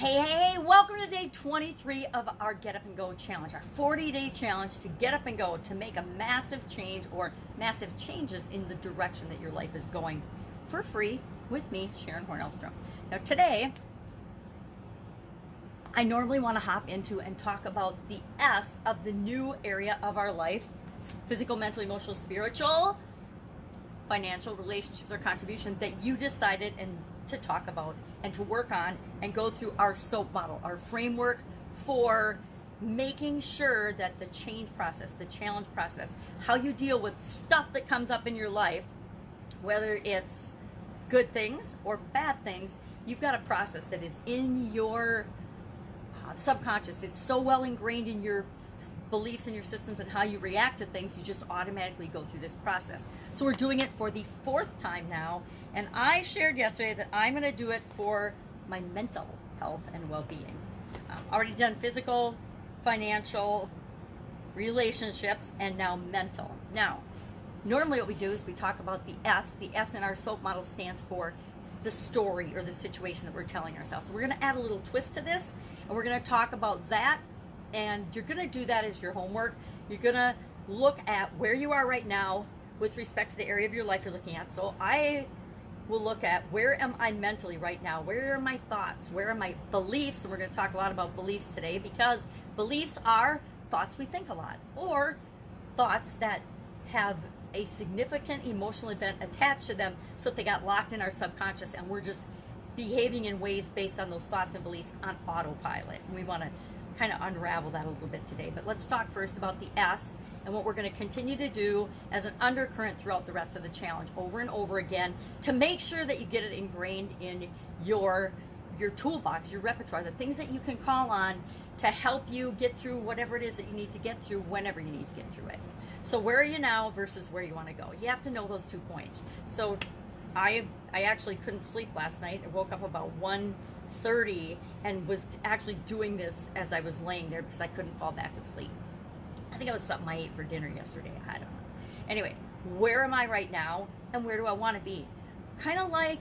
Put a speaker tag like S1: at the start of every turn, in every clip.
S1: Hey, welcome to day 23 of our Get Up and Go challenge, our 40-day challenge to get up and go, to make a massive change or massive changes in the direction that your life is going, for free with me, Sharon Horne-Ellstrom. Now today, I normally want to hop into and talk about the S of the new area of our life: physical, mental, emotional, spiritual, financial, relationships, or contribution that you decided to talk about and to work on and go through our SOAP model, our framework for making sure that the change process, the challenge process, how you deal with stuff that comes up in your life, whether it's good things or bad things, you've got a process that is in your subconscious. It's so well ingrained in your beliefs and your systems and how you react to things, you just automatically go through this process. So we're doing it for the 4th time now, and I shared yesterday that I'm going to do it for my mental health and well-being. Already done physical, financial, relationships, and now mental. Now, normally what we do is we talk about the S. The S in our SOAP model stands for the story or the situation that we're telling ourselves. So we're going to add a little twist to this, and we're going to talk about that. And you're going to do that as your homework. You're going to look at where you are right now with respect to the area of your life you're looking at. So I will look at, where am I mentally right now? Where are my thoughts? Where are my beliefs? And we're going to talk a lot about beliefs today, because beliefs are thoughts we think a lot, or thoughts that have a significant emotional event attached to them, so that they got locked in our subconscious and we're just behaving in ways based on those thoughts and beliefs on autopilot. And we want to kind of unravel that a little bit today. But let's talk first about the S and what we're going to continue to do as an undercurrent throughout the rest of the challenge, over and over again, to make sure that you get it ingrained in your toolbox, your repertoire, the things that you can call on to help you get through whatever it is that you need to get through whenever you need to get through it. So where are you now versus where you want to go? You have to know those 2 points. So I actually couldn't sleep last night. I woke up about 1:30 and was actually doing this as I was laying there because I couldn't fall back asleep. I think it was something I ate for dinner yesterday. I don't know. Anyway, where am I right now and where do I want to be? Kind of like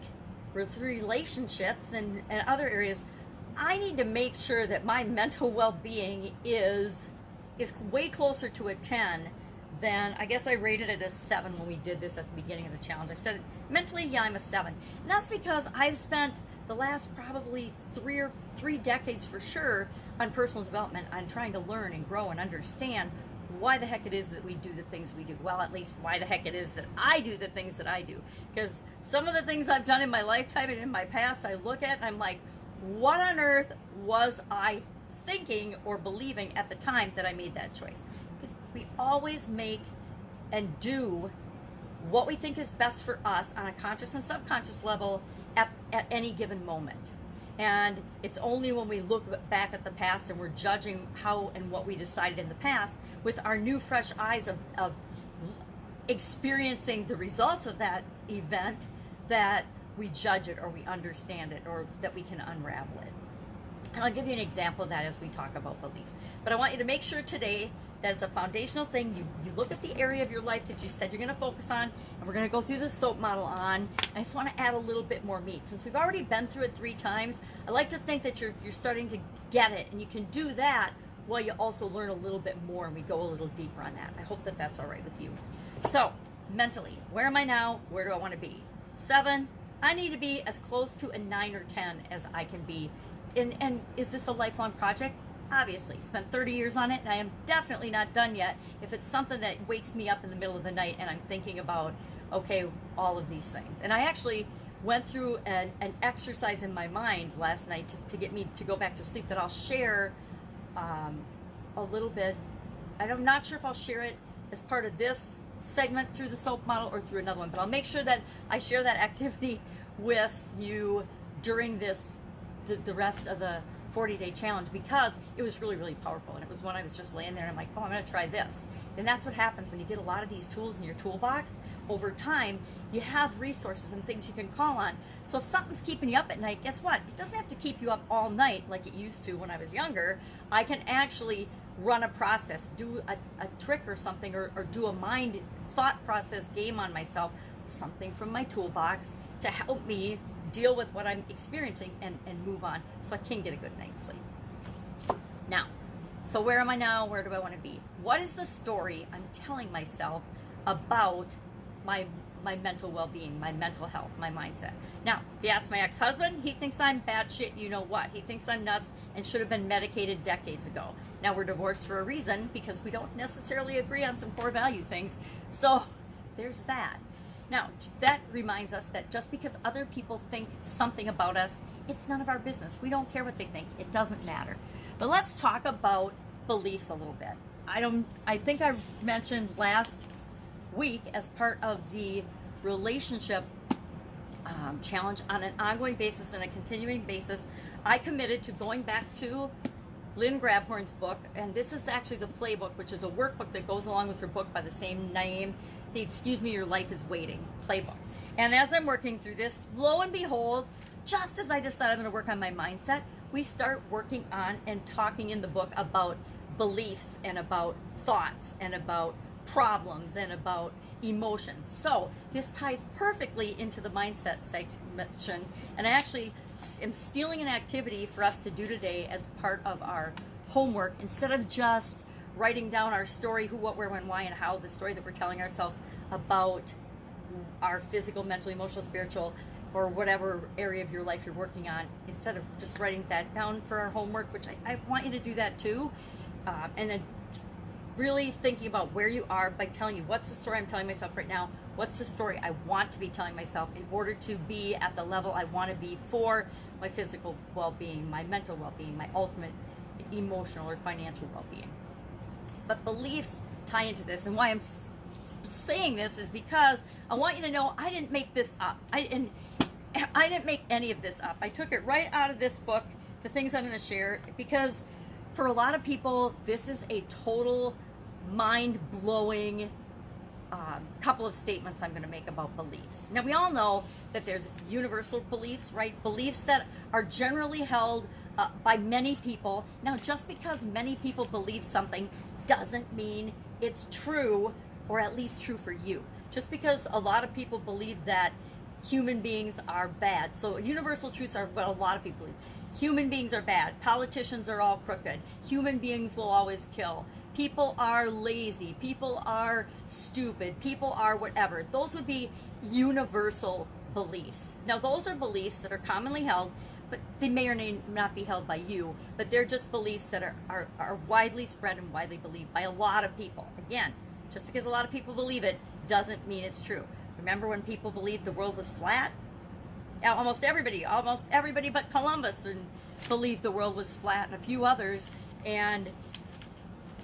S1: with relationships and other areas, I need to make sure that my mental well-being is way closer to a 10 than, I guess I rated it a 7 when we did this at the beginning of the challenge. I said, mentally, yeah, I'm a 7. And that's because I've spent the last probably 3 decades for sure on personal development, on trying to learn and grow and understand why the heck it is that we do the things we do. Well, at least why the heck it is that I do the things that I do. Because some of the things I've done in my lifetime and in my past, I look at and I'm like, what on earth was I thinking or believing at the time that I made that choice? Because we always make and do what we think is best for us on a conscious and subconscious level at any given moment. And it's only when we look back at the past and we're judging how and what we decided in the past with our new fresh eyes of experiencing the results of that event, that we judge it or we understand it or that we can unravel it. And I'll give you an example of that as we talk about beliefs. But I want you to make sure today that as a foundational thing, you look at the area of your life that you said you're going to focus on, and we're going to go through the SOAP model on. I just want to add a little bit more meat. Since we've already been through it 3 times, I like to think that you're starting to get it, and you can do that while you also learn a little bit more, and we go a little deeper on that. I hope that that's all right with you. So, mentally, where am I now? Where do I want to be? 7, I need to be as close to a 9 or 10 as I can be. And is this a lifelong project? Obviously, spent 30 years on it, and I am definitely not done yet if it's something that wakes me up in the middle of the night and I'm thinking about, okay, all of these things. And I actually went through an exercise in my mind last night to get me to go back to sleep that I'll share a little bit. I'm not sure if I'll share it as part of this segment through the SOAP model or through another one, but I'll make sure that I share that activity with you during the rest of the 40-day challenge, because it was really, really powerful. And it was when I was just laying there and I'm like, oh, I'm going to try this. And that's what happens when you get a lot of these tools in your toolbox. Over time, you have resources and things you can call on. So if something's keeping you up at night, guess what? It doesn't have to keep you up all night like it used to when I was younger. I can actually run a process, do a trick or something, or do a mind thought process game on myself, something from my toolbox to help me deal with what I'm experiencing and move on so I can get a good night's sleep. Now, so where am I now? Where do I want to be? What is the story I'm telling myself about my mental well-being, my mental health, my mindset? Now, if you ask my ex-husband, he thinks I'm batshit, you know what? He thinks I'm nuts and should have been medicated decades ago. Now, we're divorced for a reason because we don't necessarily agree on some core value things. So there's that. Now, that reminds us that just because other people think something about us, it's none of our business. We don't care what they think. It doesn't matter. But let's talk about beliefs a little bit. I think I mentioned last week as part of the relationship challenge on an ongoing basis and a continuing basis, I committed to going back to Lynn Grabhorn's book, and this is actually the playbook, which is a workbook that goes along with her book by the same name, the Excuse Me, Your Life is Waiting playbook. And as I'm working through this, lo and behold, just as I decided I'm going to work on my mindset, we start working on and talking in the book about beliefs and about thoughts and about problems and about emotions. So this ties perfectly into the mindset section, and I actually am stealing an activity for us to do today as part of our homework, instead of just writing down our story, who, what, where, when, why, and how, the story that we're telling ourselves about our physical, mental, emotional, spiritual, or whatever area of your life you're working on. Instead of just writing that down for our homework, which I want you to do that too, and then really thinking about where you are by telling you, what's the story I'm telling myself right now? What's the story I want to be telling myself in order to be at the level I want to be for my physical well-being, my mental well-being, my ultimate emotional or financial well-being. But beliefs tie into this, and why I'm saying this is because I want you to know I didn't make this up. I didn't make any of this up. I took it right out of this book, the things I'm going to share, because for a lot of people, this is a total mind-blowing couple of statements I'm going to make about beliefs. Now, we all know that there's universal beliefs, right? Beliefs that are generally held by many people. Now, just because many people believe something doesn't mean it's true, or at least true for you. Just because a lot of people believe that human beings are bad. So universal truths are what a lot of people believe. Human beings are bad. Politicians are all crooked. Human beings will always kill. People are lazy. People are stupid. People are whatever. Those would be universal beliefs. Now, those are beliefs that are commonly held, but they may or may not be held by you, but they're just beliefs that are widely spread and widely believed by a lot of people. Again, just because a lot of people believe it doesn't mean it's true. Remember when people believed the world was flat? Almost everybody but Columbus believed the world was flat, and a few others, and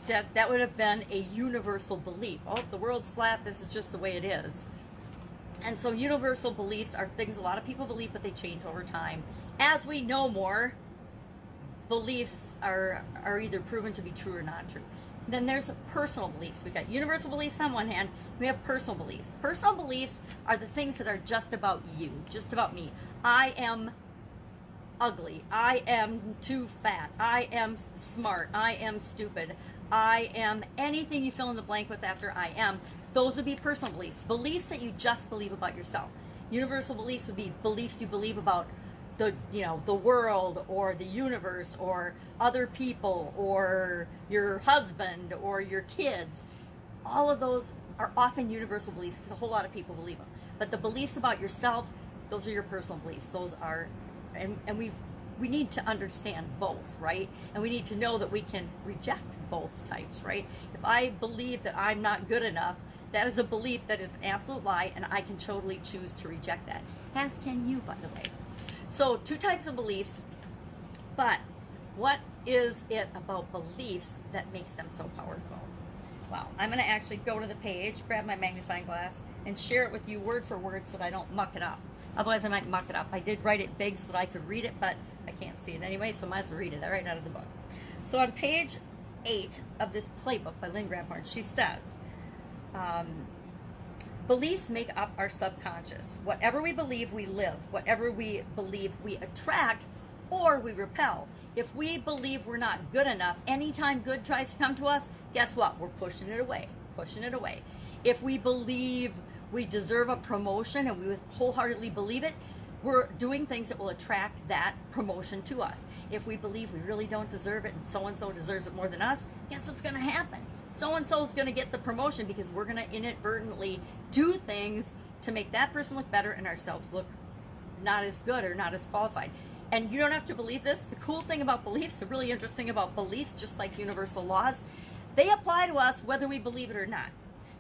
S1: that would have been a universal belief. Oh, the world's flat, this is just the way it is. And so universal beliefs are things a lot of people believe, but they change over time. As we know more, beliefs are either proven to be true or not true. Then there's personal beliefs. We've got universal beliefs on one hand, we have personal beliefs. Personal beliefs are the things that are just about you, just about me. I am ugly. I am too fat. I am smart. I am stupid. I am anything you fill in the blank with after I am. Those would be personal beliefs. Beliefs that you just believe about yourself. Universal beliefs would be beliefs you believe about the world or the universe or other people or your husband or your kids. All of those are often universal beliefs because a whole lot of people believe them. But the beliefs about yourself, those are your personal beliefs. Those are, and we need to understand both, right? And we need to know that we can reject both types, right? If I believe that I'm not good enough, that is a belief that is an absolute lie, and I can totally choose to reject that. As can you, by the way. So, two types of beliefs, but what is it about beliefs that makes them so powerful? Well, I'm going to actually go to the page, grab my magnifying glass, and share it with you word for word so that I don't muck it up. Otherwise, I might muck it up. I did write it big so that I could read it, but I can't see it anyway, so I might as well read it right out of the book. So on page 8 of this playbook by Lynn Grabhorn, she says, beliefs make up our subconscious. Whatever we believe, we live. Whatever we believe, we attract or we repel. If we believe we're not good enough, anytime good tries to come to us, guess what? We're pushing it away, pushing it away. If we believe we deserve a promotion and we wholeheartedly believe it, we're doing things that will attract that promotion to us. If we believe we really don't deserve it and so-and-so deserves it more than us, guess what's going to happen? So-and-so is going to get the promotion because we're going to inadvertently do things to make that person look better and ourselves look not as good or not as qualified. And you don't have to believe this. The cool thing about beliefs, the really interesting about beliefs, just like universal laws, they apply to us whether we believe it or not.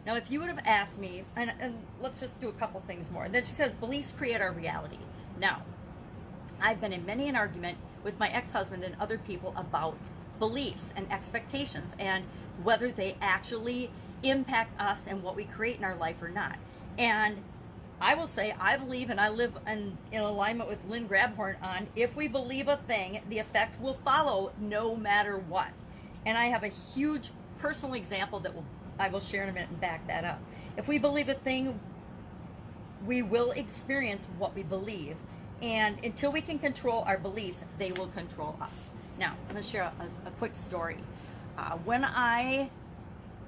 S1: Now, if you would have asked me, and let's just do a couple things more. Then she says, beliefs create our reality. Now, I've been in many an argument with my ex-husband and other people about beliefs and expectations and whether they actually impact us and what we create in our life or not. And I will say, I believe, and I live in alignment with Lynn Grabhorn on, if we believe a thing, the effect will follow no matter what. And I have a huge personal example that I will share in a minute and back that up. If we believe a thing, we will experience what we believe. And until we can control our beliefs, they will control us. Now, I'm going to share a quick story. When I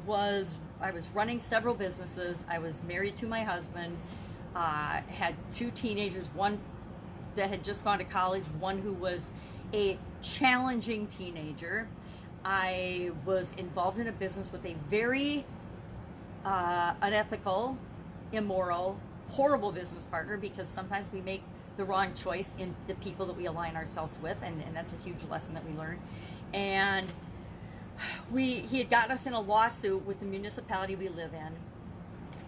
S1: was running several businesses, I was married to my husband, had two teenagers, one that had just gone to college, one who was a challenging teenager. I was involved in a business with a very unethical, immoral, horrible business partner, because sometimes we make the wrong choice in the people that we align ourselves with, and that's a huge lesson that we learn. And he had gotten us in a lawsuit with the municipality we live in,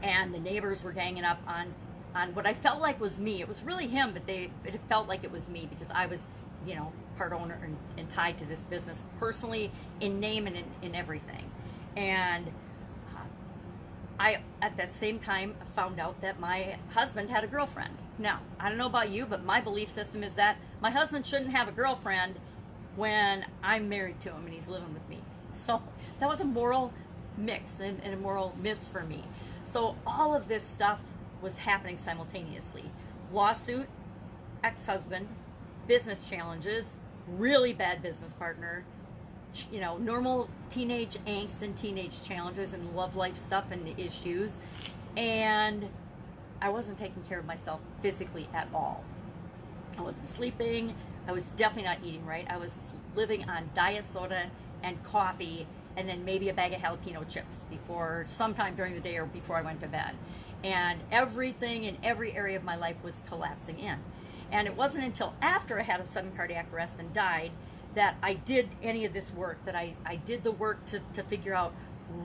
S1: and the neighbors were ganging up on what I felt like was me. It was really him, but it felt like it was me because I was, part owner and tied to this business personally, in name and in everything. And I, at that same time, found out that my husband had a girlfriend. Now, I don't know about you, but my belief system is that my husband shouldn't have a girlfriend when I'm married to him and he's living with me. So that was a moral mix and a moral miss for me. So all of this stuff was happening simultaneously. Lawsuit, ex-husband, business challenges, really bad business partner, normal teenage angst and teenage challenges and love life stuff and issues. And I wasn't taking care of myself physically at all. I wasn't sleeping. I was definitely not eating right. I was living on diet soda and coffee and then maybe a bag of jalapeno chips sometime during the day or before I went to bed. And everything in every area of my life was collapsing in. And it wasn't until after I had a sudden cardiac arrest and died that I did any of this work, that I did the work to figure out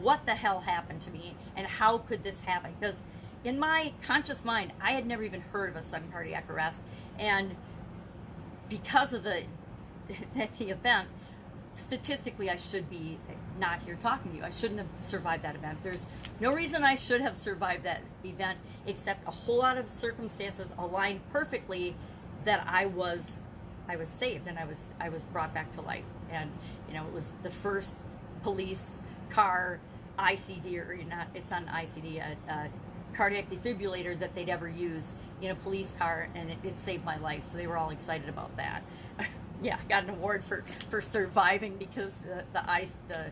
S1: what the hell happened to me and how could this happen. Because in my conscious mind, I had never even heard of a sudden cardiac arrest. And because of the event, statistically, I should be not here talking to you. I shouldn't have survived that event. There's no reason I should have survived that event except a whole lot of circumstances aligned perfectly that I was saved and I was brought back to life. And it was the first police car ICD, or it's not an ICD, a cardiac defibrillator that they'd ever use in a police car, and it saved my life. So they were all excited about that. Yeah, I got an award for surviving because the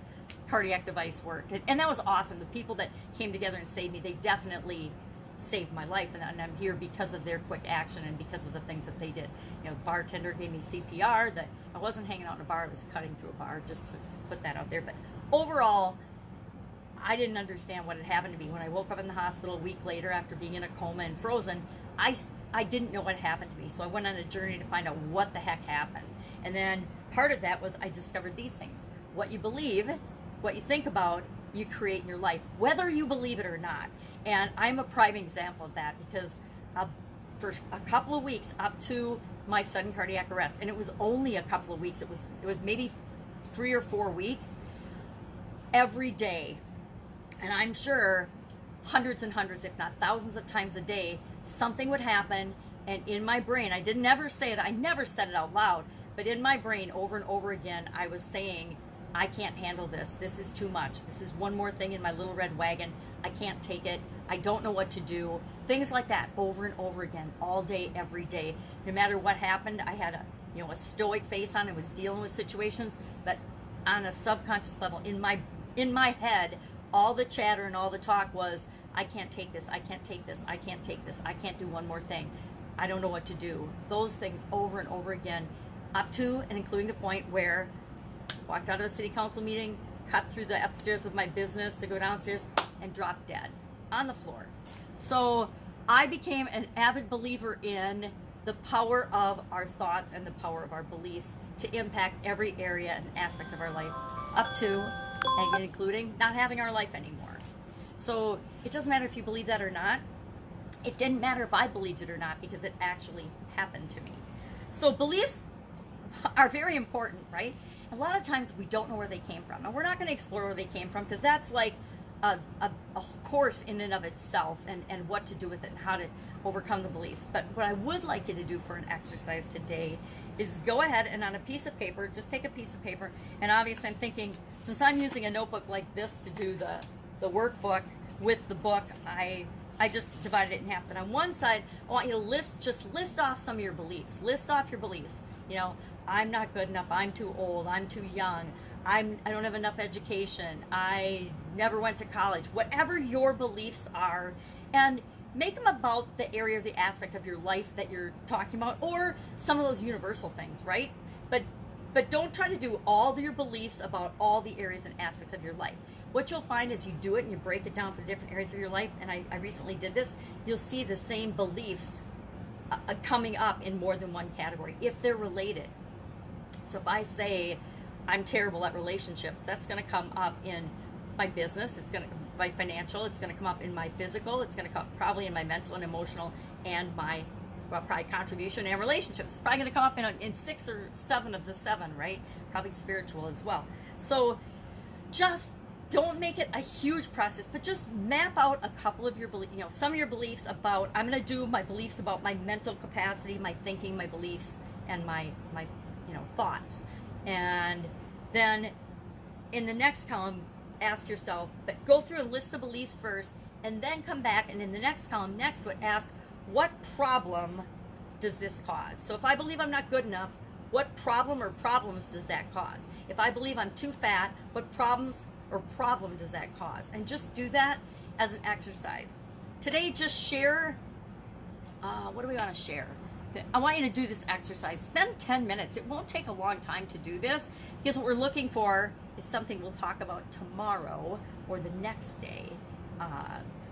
S1: cardiac device worked. And that was awesome. The people that came together and saved me, they definitely saved my life. And I'm here because of their quick action and because of the things that they did. The bartender gave me CPR. That I wasn't hanging out in a bar. I was cutting through a bar, just to put that out there. But overall, I didn't understand what had happened to me. When I woke up in the hospital a week later after being in a coma and frozen, I didn't know what happened to me. So I went on a journey to find out what the heck happened. And then part of that was I discovered these things. What you believe, what you think about, you create in your life, whether you believe it or not. And I'm a prime example of that because for a couple of weeks up to my sudden cardiac arrest, and it was only a couple of weeks, it was maybe 3 or 4 weeks, every day, and I'm sure hundreds and hundreds, if not thousands of times a day, something would happen, and in my brain, I never said it out loud, but in my brain over and over again, I was saying, I can't handle this. This is too much. This is one more thing in my little red wagon. I can't take it. I don't know what to do. Things like that over and over again, all day, every day. No matter what happened, I had a stoic face on. I was dealing with situations, but on a subconscious level, in my head, all the chatter and all the talk was, I can't take this. I can't take this. I can't take this. I can't do one more thing. I don't know what to do. Those things over and over again, up to and including the point where I walked out of a city council meeting, cut through the upstairs of my business to go downstairs and dropped dead on the floor. So I became an avid believer in the power of our thoughts and the power of our beliefs to impact every area and aspect of our life, up to and including not having our life anymore. So it doesn't matter if you believe that or not. It didn't matter if I believed it or not, because it actually happened to me. So beliefs are very important, right? A lot of times we don't know where they came from. And we're not going to explore where they came from, because that's like a course in and of itself, and what to do with it and how to overcome the beliefs. But what I would like you to do for an exercise today is go ahead and on a piece of paper, just take a piece of paper, and obviously I'm thinking, since I'm using a notebook like this to do the workbook with the book, I just divided it in half. But on one side, I want you to list off some of your beliefs. List off your beliefs. You know, I'm not good enough, I'm too old, I'm too young, I don't have enough education, I never went to college. Whatever your beliefs are, and make them about the area or the aspect of your life that you're talking about, or some of those universal things, right? But don't try to do all your beliefs about all the areas and aspects of your life. What you'll find is you do it and you break it down for the different areas of your life, and I recently did this, you'll see the same beliefs coming up in more than one category, if they're related. So if I say I'm terrible at relationships, that's going to come up in my business, it's going to, my financial, it's going to come up in my physical, it's going to come probably in my mental and emotional, and my, well, probably contribution and relationships. It's probably going to come up in 6 or 7 of the 7, right? Probably spiritual as well. So just don't make it a huge process, but just map out a couple of your beliefs, you know, some of your beliefs about, I'm going to do my beliefs about my mental capacity, my thinking, my beliefs, and my you know, thoughts. And then in the next column, ask yourself, but go through and list the beliefs first, and then come back, and in the next column next to it, ask, what problem does this cause? So if I believe I'm not good enough, what problem or problems does that cause? If I believe I'm too fat, what problems or problem does that cause? And just do that as an exercise. Today, just share, what do we want to share? I want you to do this exercise. Spend 10 minutes. It won't take a long time to do this, because what we're looking for is something we'll talk about tomorrow or the next day.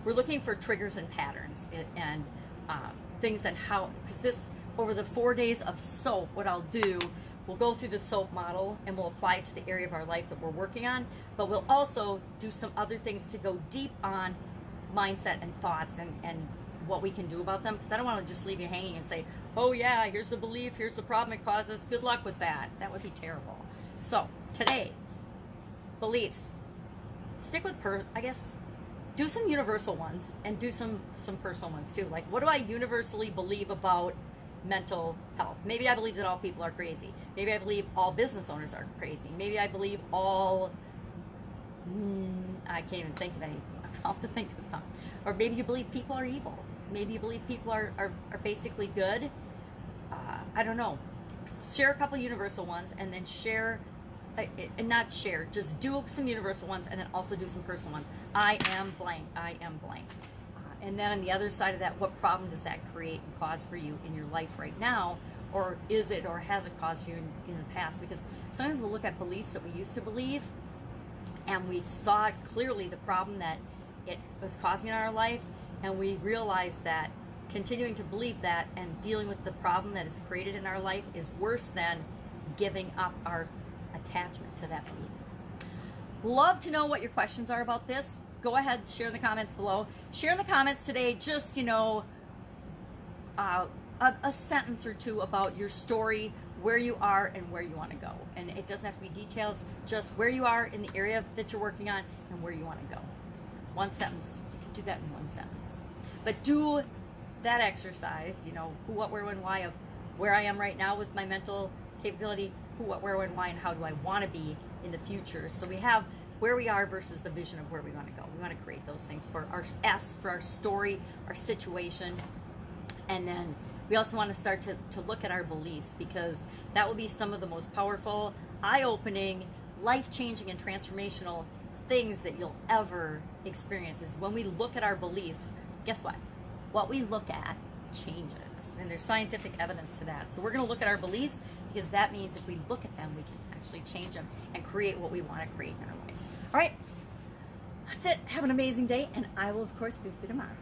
S1: We're looking for triggers and patterns and things, and how, because this, over the 4 days of SOAP, what I'll do, we'll go through the SOAP model and we'll apply it to the area of our life that we're working on, but we'll also do some other things to go deep on mindset and thoughts and what we can do about them, because I don't want to just leave you hanging and say, oh yeah, here's the belief, here's the problem it causes, good luck with that. That would be terrible. So today, beliefs. Stick with, I guess, do some universal ones and do some personal ones too. Like, what do I universally believe about mental health? Maybe I believe that all people are crazy. Maybe I believe all business owners are crazy. Maybe I believe all, I can't even think of any. I'll have to think of some. Or maybe you believe people are evil. Maybe you believe people are basically good. I don't know. Share a couple universal ones, and then share, and not share, just do some universal ones, and then also do some personal ones. I am blank. I am blank. And then on the other side of that, what problem does that create and cause for you in your life right now? Or is it, or has it caused you in the past? Because sometimes we'll look at beliefs that we used to believe, and we saw clearly the problem that it was causing in our life, and we realized that continuing to believe that and dealing with the problem that it's created in our life is worse than giving up our attachment to that belief. Love to know what your questions are about this. Go ahead, share in the comments below. Share in the comments today, just, you know, a sentence or two about your story, where you are and where you want to go. And it doesn't have to be details, just where you are in the area that you're working on and where you want to go. One sentence. You can do that in one sentence. But do that exercise, you know, who, what, where, when, why, of where I am right now with my mental capability, who, what, where, when, why, and how do I want to be in the future. So we have where we are versus the vision of where we want to go. We want to create those things for our S, for our story, our situation. And then we also want to start to look at our beliefs, because that will be some of the most powerful, eye-opening, life-changing, and transformational things that you'll ever experience. Is when we look at our beliefs, guess what? What we look at changes. And there's scientific evidence to that. So we're going to look at our beliefs, because that means if we look at them, we can actually change them and create what we want to create in our lives. All right, that's it. Have an amazing day, and I will, of course, be with you tomorrow.